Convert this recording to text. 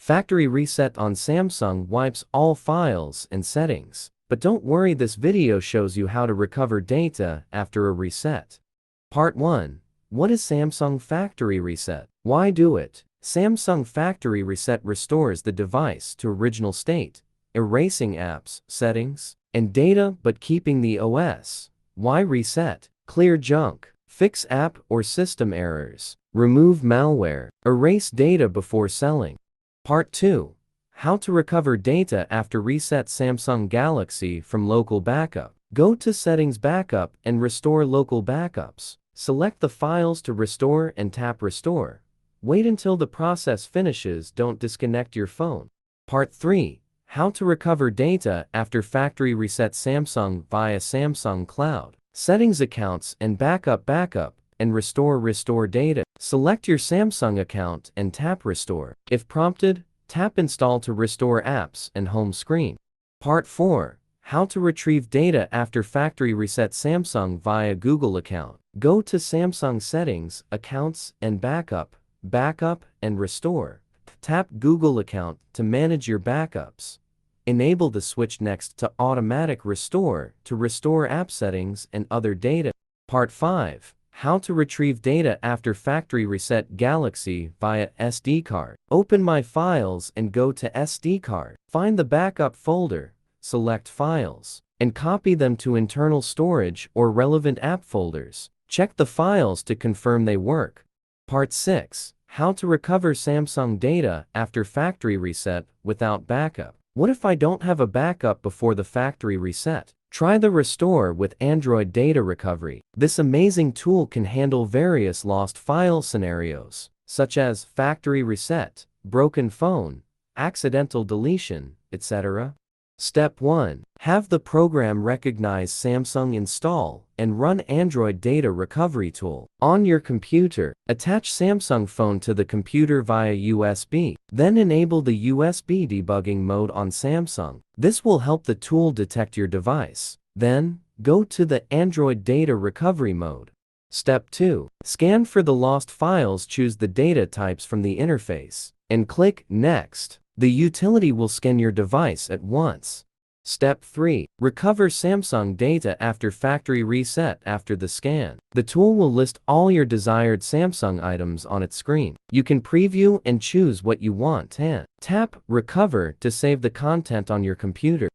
Factory reset on Samsung wipes all files and settings. But don't worry, this video shows you how to recover data after a reset. Part 1. What is Samsung Factory Reset? Why do it? Samsung Factory Reset restores the device to original state, erasing apps, settings, and data but keeping the OS. Why reset? Clear junk, fix app or system errors, remove malware, erase data before selling. Part 2. How to recover data after reset Samsung Galaxy from local backup. Go to Settings Backup and restore local backups. Select the files to restore and tap Restore. Wait until the process finishes, don't disconnect your phone. Part 3. How to recover data after factory reset Samsung via Samsung Cloud. Settings, Accounts and Backup and restore data. Select your Samsung account and tap Restore. If prompted, tap Install to restore apps and home screen. Part 4. How to retrieve data after factory reset Samsung via Google account. Go to Samsung Settings, Accounts and Backup and Restore. Tap Google account to manage your backups. Enable the switch next to Automatic Restore to restore app settings and other data. Part 5. How to retrieve data after factory reset Galaxy via SD card. Open My Files and go to SD card. Find the backup folder, select Files, and copy them to internal storage or relevant app folders. Check the files to confirm they work. Part 6. How to recover Samsung data after factory reset without backup. What if I don't have a backup before the factory reset? Try the Restore with Android Data Recovery. This amazing tool can handle various lost file scenarios, such as factory reset, broken phone, accidental deletion, etc. Step 1. Have the program recognize Samsung install and run Android Data Recovery tool. On your computer, attach Samsung phone to the computer via USB. Then enable the USB debugging mode on Samsung. This will help the tool detect your device. Then, go to the Android Data Recovery mode. Step 2. Scan for the lost files, choose the data types from the interface, and click Next. The utility will scan your device at once. Step 3. Recover Samsung data after factory reset. After the scan, the tool will list all your desired Samsung items on its screen. You can preview and choose what you want and tap Recover to save the content on your computer.